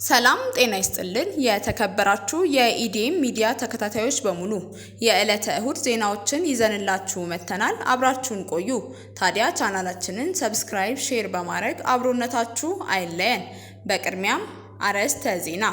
ሰላም ጤና ይስጥልን የተከበራችሁ የኢዲኤም ሚዲያ ተከታታዮች በሙሉ የዕለተ እሁድ ዜናዎችን ይዘንላችሁ መተናል። አብራችሁን ቆዩ። ታዲያ ቻናላችንን ሰብስክራይብ፣ ሼር በማድረግ አብሮነታችሁ አይለየን። በቅድሚያም አርዕስተ ዜና።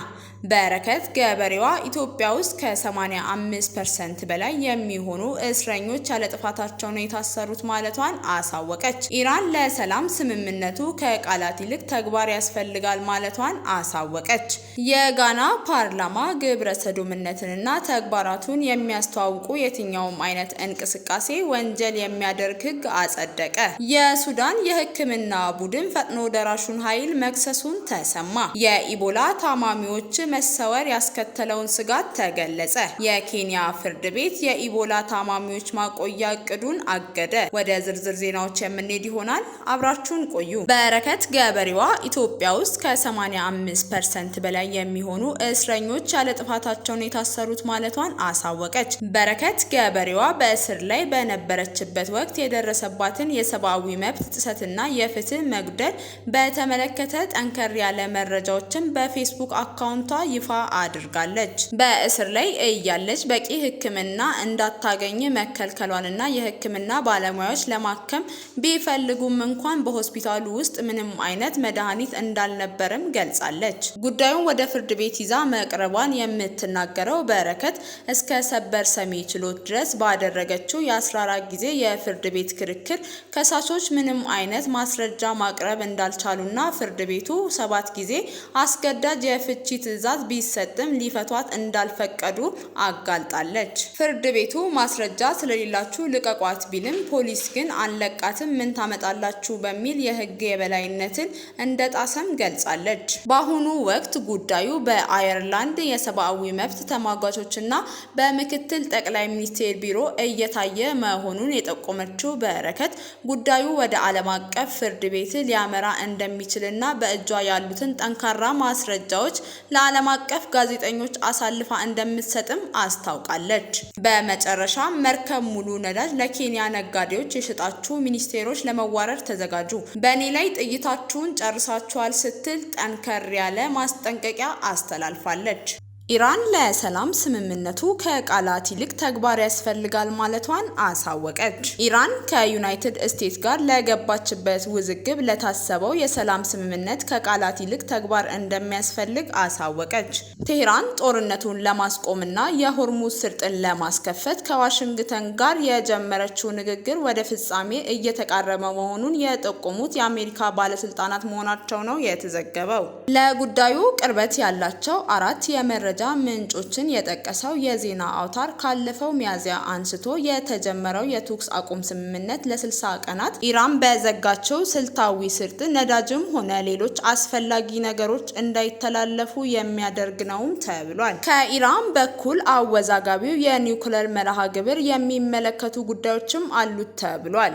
በረከት ገበሬዋ ኢትዮጵያ ውስጥ ከ85% በላይ የሚሆኑ እስረኞች ያለጥፋታቸው ነው የታሰሩት ማለቷን አሳወቀች። ኢራን ለሰላም ስምምነቱ ከቃላት ይልቅ ተግባር ያስፈልጋል ማለቷን አሳወቀች። የጋና ፓርላማ ግብረ ሰዶምነትንና ተግባራቱን የሚያስተዋውቁ የትኛውም አይነት እንቅስቃሴ ወንጀል የሚያደርግ ሕግ አጸደቀ። የሱዳን የሕክምና ቡድን ፈጥኖ ደራሹን ኃይል መክሰሱን ተሰማ። የኢቦላ ታማሚዎች መሰወር ያስከተለውን ስጋት ተገለጸ። የኬንያ ፍርድ ቤት የኢቦላ ታማሚዎች ማቆያ እቅዱን አገደ። ወደ ዝርዝር ዜናዎች የምንሄድ ይሆናል። አብራችሁን ቆዩ። በረከት ገበሬዋ ኢትዮጵያ ውስጥ ከ85% በላይ የሚሆኑ እስረኞች ያለጥፋታቸው ነው የታሰሩት ማለቷን አሳወቀች። በረከት ገበሬዋ በእስር ላይ በነበረችበት ወቅት የደረሰባትን የሰብአዊ መብት ጥሰትና የፍትህ መጉደል በተመለከተ ጠንከር ያለ መረጃዎችን በፌስቡክ አካውንቷ ይፋ አድርጋለች። በእስር ላይ እያለች በቂ ሕክምና እንዳታገኝ መከልከሏንና የሕክምና ባለሙያዎች ለማከም ቢፈልጉም እንኳን በሆስፒታሉ ውስጥ ምንም አይነት መድኃኒት እንዳልነበረም ገልጻለች። ጉዳዩን ወደ ፍርድ ቤት ይዛ መቅረቧን የምትናገረው በረከት እስከ ሰበር ሰሚ ችሎት ድረስ ባደረገችው የ14 ጊዜ የፍርድ ቤት ክርክር ከሳሾች ምንም አይነት ማስረጃ ማቅረብ እንዳልቻሉና ፍርድ ቤቱ 7 ጊዜ አስገዳጅ የፍቺ ትዕዛዝ ቢሰጥም ሊፈቷት እንዳልፈቀዱ አጋልጣለች። ፍርድ ቤቱ ማስረጃ ስለሌላችሁ ልቀቋት ቢልም ፖሊስ ግን አንለቃትም ምን ታመጣላችሁ በሚል የህግ የበላይነትን እንደጣሰም ገልጻለች። በአሁኑ ወቅት ጉዳዩ በአየርላንድ የሰብአዊ መብት ተሟጋቾችና በምክትል ጠቅላይ ሚኒስቴር ቢሮ እየታየ መሆኑን የጠቆመችው በረከት ጉዳዩ ወደ ዓለም አቀፍ ፍርድ ቤት ሊያመራ እንደሚችልና በእጇ ያሉትን ጠንካራ ማስረጃዎች ለዓለም አቀፍ ጋዜጠኞች አሳልፋ እንደምትሰጥም አስታውቃለች። በመጨረሻ መርከብ ሙሉ ነዳጅ ለኬንያ ነጋዴዎች የሸጣችሁ ሚኒስቴሮች ለመዋረድ ተዘጋጁ፣ በእኔ ላይ ጥይታችሁን ጨርሳችኋል ስትል ጠንከር ያለ ማስጠንቀቂያ አስተላልፋለች። ኢራን ለሰላም ስምምነቱ ከቃላት ይልቅ ተግባር ያስፈልጋል ማለቷን አሳወቀች። ኢራን ከዩናይትድ ስቴትስ ጋር ለገባችበት ውዝግብ ለታሰበው የሰላም ስምምነት ከቃላት ይልቅ ተግባር እንደሚያስፈልግ አሳወቀች። ቴህራን ጦርነቱን ለማስቆምና የሆርሙዝ ስርጥን ለማስከፈት ከዋሽንግተን ጋር የጀመረችው ንግግር ወደ ፍጻሜ እየተቃረበ መሆኑን የጠቆሙት የአሜሪካ ባለስልጣናት መሆናቸው ነው የተዘገበው። ለጉዳዩ ቅርበት ያላቸው አራት የመረጃ ምንጮችን የጠቀሰው የዜና አውታር ካለፈው ሚያዝያ አንስቶ የተጀመረው የተኩስ አቁም ስምምነት ለ60 ቀናት ኢራን በዘጋቸው ስልታዊ ስርጥ ነዳጅም ሆነ ሌሎች አስፈላጊ ነገሮች እንዳይተላለፉ የሚያደርግ ነውም ተብሏል። ከኢራን በኩል አወዛጋቢው የኒውክሌር መርሃ ግብር የሚመለከቱ ጉዳዮችም አሉት ተብሏል።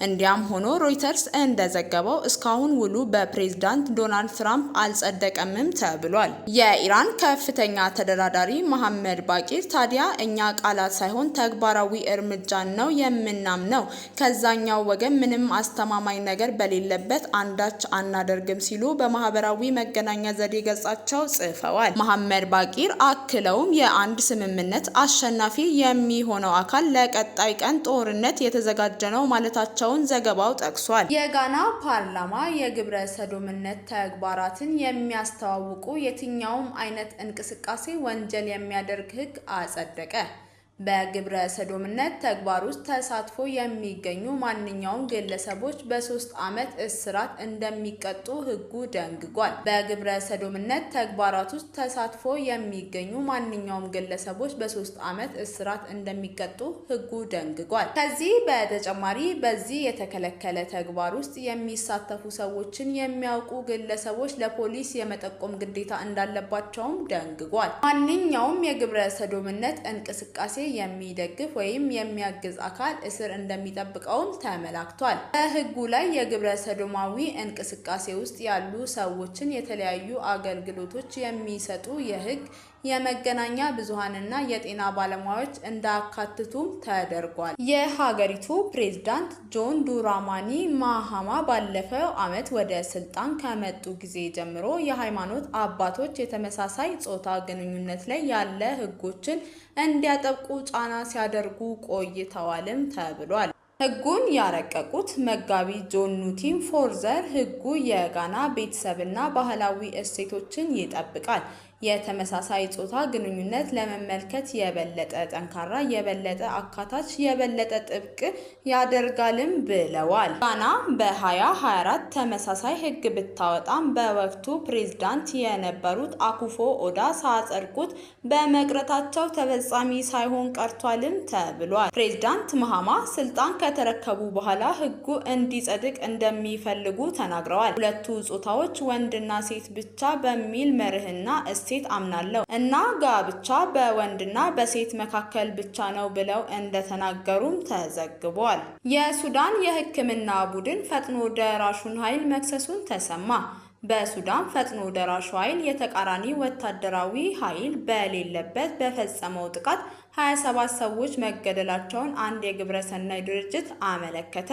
እንዲያም ሆኖ ሮይተርስ እንደዘገበው እስካሁን ውሉ በፕሬዝዳንት ዶናልድ ትራምፕ አልጸደቀምም ተብሏል። የኢራን ከፍተኛ ተደራዳሪ መሐመድ ባቂር ታዲያ እኛ ቃላት ሳይሆን ተግባራዊ እርምጃን ነው የምናምነው፣ ከዛኛው ወገን ምንም አስተማማኝ ነገር በሌለበት አንዳች አናደርግም ሲሉ በማህበራዊ መገናኛ ዘዴ ገጻቸው ጽፈዋል። መሐመድ ባቂር አክለውም የአንድ ስምምነት አሸናፊ የሚሆነው አካል ለቀጣይ ቀን ጦርነት የተዘጋጀ ነው ማለታቸውን ዘገባው ጠቅሷል። የጋና ፓርላማ የግብረ ሰዶምነት ተግባራትን የሚያስተዋውቁ የትኛውም አይነት እንቅስቃሴ ወንጀል የሚያደርግ ሕግ አጸደቀ። በግብረ ሰዶምነት ተግባር ውስጥ ተሳትፎ የሚገኙ ማንኛውም ግለሰቦች በ3 ዓመት እስራት እንደሚቀጡ ሕጉ ደንግጓል። በግብረ ሰዶምነት ተግባራት ውስጥ ተሳትፎ የሚገኙ ማንኛውም ግለሰቦች በ3 ዓመት እስራት እንደሚቀጡ ሕጉ ደንግጓል። ከዚህ በተጨማሪ በዚህ የተከለከለ ተግባር ውስጥ የሚሳተፉ ሰዎችን የሚያውቁ ግለሰቦች ለፖሊስ የመጠቆም ግዴታ እንዳለባቸውም ደንግጓል። ማንኛውም የግብረ ሰዶምነት እንቅስቃሴ የሚደግፍ ወይም የሚያግዝ አካል እስር እንደሚጠብቀውም ተመላክቷል። በሕጉ ላይ የግብረ ሰዶማዊ እንቅስቃሴ ውስጥ ያሉ ሰዎችን የተለያዩ አገልግሎቶች የሚሰጡ የሕግ የመገናኛ ብዙሃንና የጤና ባለሙያዎች እንዳያካትቱም ተደርጓል። የሀገሪቱ ፕሬዝዳንት ጆን ዱራማኒ ማሃማ ባለፈው ዓመት ወደ ስልጣን ከመጡ ጊዜ ጀምሮ የሃይማኖት አባቶች የተመሳሳይ ጾታ ግንኙነት ላይ ያለ ሕጎችን እንዲያጠብቁ ጫና ሲያደርጉ ቆይተዋልም ተብሏል። ሕጉን ያረቀቁት መጋቢ ጆን ኑቲም ፎርዘር ሕጉ የጋና ቤተሰብና ባህላዊ እሴቶችን ይጠብቃል፣ የተመሳሳይ ጾታ ግንኙነት ለመመልከት የበለጠ ጠንካራ፣ የበለጠ አካታች፣ የበለጠ ጥብቅ ያደርጋልም ብለዋል። ጋና በ2024 ተመሳሳይ ሕግ ብታወጣም በወቅቱ ፕሬዝዳንት የነበሩት አኩፎ ኦዳ ሳያጸድቁት በመቅረታቸው ተፈጻሚ ሳይሆን ቀርቷልም ተብሏል። ፕሬዝዳንት ማሃማ ስልጣን ከተረከቡ በኋላ ሕጉ እንዲጸድቅ እንደሚፈልጉ ተናግረዋል። ሁለቱ ጾታዎች ወንድና ሴት ብቻ በሚል መርህና ሴት አምናለሁ እና ጋብቻ በወንድና በሴት መካከል ብቻ ነው ብለው እንደተናገሩም ተዘግቧል። የሱዳን የሕክምና ቡድን ፈጥኖ ደራሹን ኃይል መክሰሱን ተሰማ። በሱዳን ፈጥኖ ደራሹ ኃይል የተቃራኒ ወታደራዊ ኃይል በሌለበት በፈጸመው ጥቃት 27 ሰዎች መገደላቸውን አንድ የግብረሰናይ ድርጅት አመለከተ።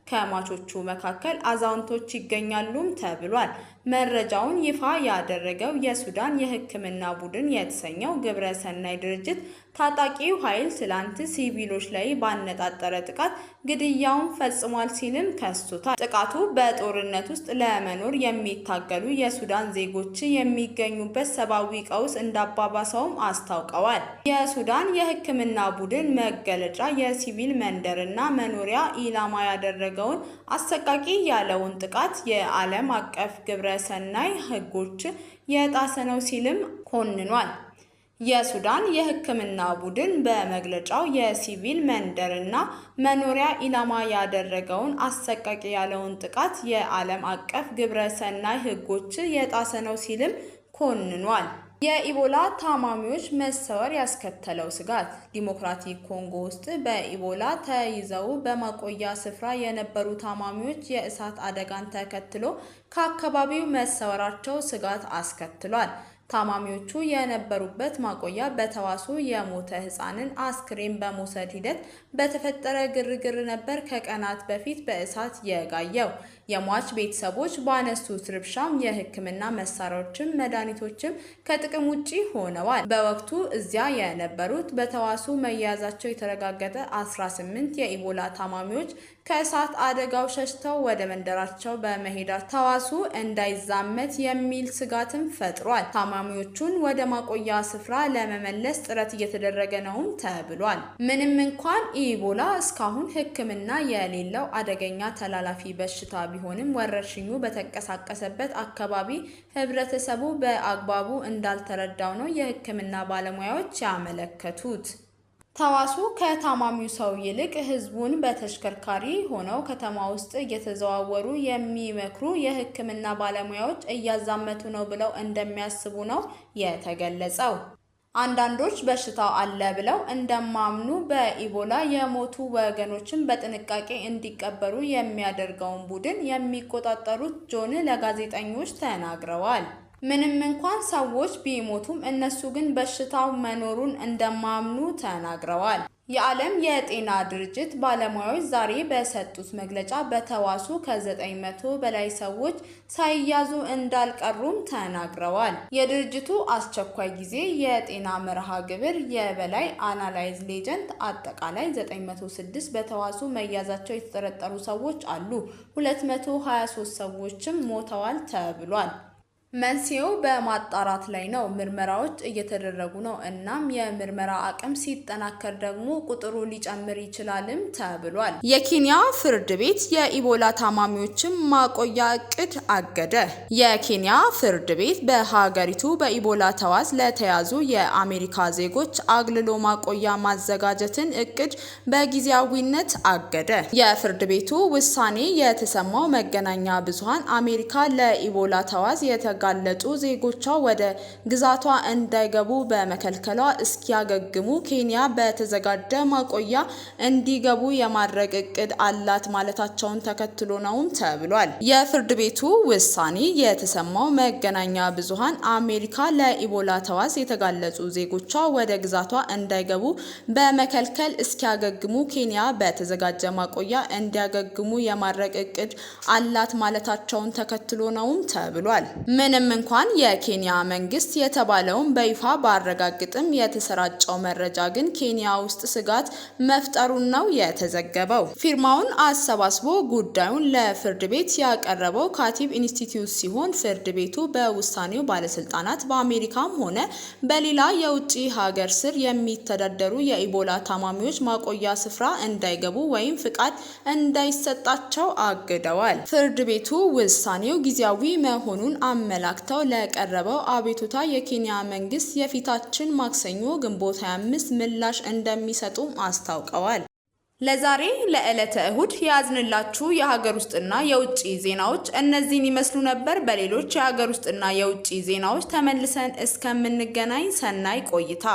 ከሟቾቹ መካከል አዛውንቶች ይገኛሉም ተብሏል። መረጃውን ይፋ ያደረገው የሱዳን የሕክምና ቡድን የተሰኘው ግብረሰናይ ድርጅት ታጣቂው ኃይል ትላንት ሲቪሎች ላይ ባነጣጠረ ጥቃት ግድያውን ፈጽሟል ሲልም ከሶታል። ጥቃቱ በጦርነት ውስጥ ለመኖር የሚታገሉ የሱዳን ዜጎች የሚገኙበት ሰብአዊ ቀውስ እንዳባባሰውም አስታውቀዋል። የሱዳን የሕክምና ቡድን መገለጫ የሲቪል መንደርና መኖሪያ ኢላማ ያደረገውን አሰቃቂ ያለውን ጥቃት የዓለም አቀፍ ግብረሰናይ ሕጎች የጣሰ ነው ሲልም ኮንኗል። የሱዳን የሕክምና ቡድን በመግለጫው የሲቪል መንደርና መኖሪያ ኢላማ ያደረገውን አሰቃቂ ያለውን ጥቃት የዓለም አቀፍ ግብረሰናይ ሕጎች የጣሰ ነው ሲልም ኮንኗል። የኢቦላ ታማሚዎች መሰወር ያስከተለው ስጋት። ዲሞክራቲክ ኮንጎ ውስጥ በኢቦላ ተይዘው በማቆያ ስፍራ የነበሩ ታማሚዎች የእሳት አደጋን ተከትሎ ከአካባቢው መሰወራቸው ስጋት አስከትሏል። ታማሚዎቹ የነበሩበት ማቆያ በተዋሱ የሞተ ሕፃንን አስክሬን በመውሰድ ሂደት በተፈጠረ ግርግር ነበር ከቀናት በፊት በእሳት የጋየው። የሟች ቤተሰቦች ባነሱት ረብሻም የሕክምና መሳሪያዎችም መድኃኒቶችም ከጥቅም ውጪ ሆነዋል። በወቅቱ እዚያ የነበሩት በተዋሱ መያዛቸው የተረጋገጠ 18 የኢቦላ ታማሚዎች ከእሳት አደጋው ሸሽተው ወደ መንደራቸው በመሄዳቸው ተዋሱ እንዳይዛመት የሚል ስጋትም ፈጥሯል። ታማሚዎቹን ወደ ማቆያ ስፍራ ለመመለስ ጥረት እየተደረገ ነውም ተብሏል። ምንም እንኳን ኢቦላ እስካሁን ሕክምና የሌለው አደገኛ ተላላፊ በሽታ ቢሆንም ወረርሽኙ በተንቀሳቀሰበት አካባቢ ህብረተሰቡ በአግባቡ እንዳልተረዳው ነው የሕክምና ባለሙያዎች ያመለከቱት። ተዋሱ ከታማሚው ሰው ይልቅ ህዝቡን በተሽከርካሪ ሆነው ከተማ ውስጥ እየተዘዋወሩ የሚመክሩ የሕክምና ባለሙያዎች እያዛመቱ ነው ብለው እንደሚያስቡ ነው የተገለጸው። አንዳንዶች በሽታው አለ ብለው እንደማምኑ በኢቦላ የሞቱ ወገኖችን በጥንቃቄ እንዲቀበሩ የሚያደርገውን ቡድን የሚቆጣጠሩት ጆን ለጋዜጠኞች ተናግረዋል። ምንም እንኳን ሰዎች ቢሞቱም እነሱ ግን በሽታው መኖሩን እንደማምኑ ተናግረዋል። የዓለም የጤና ድርጅት ባለሙያዎች ዛሬ በሰጡት መግለጫ በተዋሱ ከ900 በላይ ሰዎች ሳይያዙ እንዳልቀሩም ተናግረዋል። የድርጅቱ አስቸኳይ ጊዜ የጤና መርሃ ግብር የበላይ አናላይዝ ሌጀንት አጠቃላይ 906 በተዋሱ መያዛቸው የተጠረጠሩ ሰዎች አሉ፣ 223 ሰዎችም ሞተዋል ተብሏል። መንስኤው በማጣራት ላይ ነው። ምርመራዎች እየተደረጉ ነው። እናም የምርመራ አቅም ሲጠናከር ደግሞ ቁጥሩ ሊጨምር ይችላልም ተብሏል። የኬንያ ፍርድ ቤት የኢቦላ ታማሚዎችን ማቆያ እቅድ አገደ። የኬንያ ፍርድ ቤት በሀገሪቱ በኢቦላ ተዋስ ለተያዙ የአሜሪካ ዜጎች አግልሎ ማቆያ ማዘጋጀትን እቅድ በጊዜያዊነት አገደ። የፍርድ ቤቱ ውሳኔ የተሰማው መገናኛ ብዙሃን አሜሪካ ለኢቦላ ተዋስ የተጋለጡ ዜጎቿ ወደ ግዛቷ እንዳይገቡ በመከልከሏ እስኪያገግሙ ኬንያ በተዘጋጀ ማቆያ እንዲገቡ የማድረግ እቅድ አላት ማለታቸውን ተከትሎ ነውም ተብሏል። የፍርድ ቤቱ ውሳኔ የተሰማው መገናኛ ብዙሃን አሜሪካ ለኢቦላ ተዋስ የተጋለጡ ዜጎቿ ወደ ግዛቷ እንዳይገቡ በመከልከል እስኪያገግሙ ኬንያ በተዘጋጀ ማቆያ እንዲያገግሙ የማድረግ እቅድ አላት ማለታቸውን ተከትሎ ነውም ተብሏል። ምንም እንኳን የኬንያ መንግስት የተባለውን በይፋ ባረጋግጥም የተሰራጨው መረጃ ግን ኬንያ ውስጥ ስጋት መፍጠሩን ነው የተዘገበው። ፊርማውን አሰባስቦ ጉዳዩን ለፍርድ ቤት ያቀረበው ካቲብ ኢንስቲትዩት ሲሆን ፍርድ ቤቱ በውሳኔው ባለስልጣናት በአሜሪካም ሆነ በሌላ የውጭ ሀገር ስር የሚተዳደሩ የኢቦላ ታማሚዎች ማቆያ ስፍራ እንዳይገቡ ወይም ፍቃድ እንዳይሰጣቸው አግደዋል። ፍርድ ቤቱ ውሳኔው ጊዜያዊ መሆኑን አመላክተው ለቀረበው አቤቱታ የኬንያ መንግስት የፊታችን ማክሰኞ ግንቦት 25 ምላሽ እንደሚሰጡም አስታውቀዋል። ለዛሬ ለዕለተ እሁድ ያዝንላችሁ የሀገር ውስጥና የውጭ ዜናዎች እነዚህን ይመስሉ ነበር። በሌሎች የሀገር ውስጥና የውጭ ዜናዎች ተመልሰን እስከምንገናኝ ሰናይ ቆይታ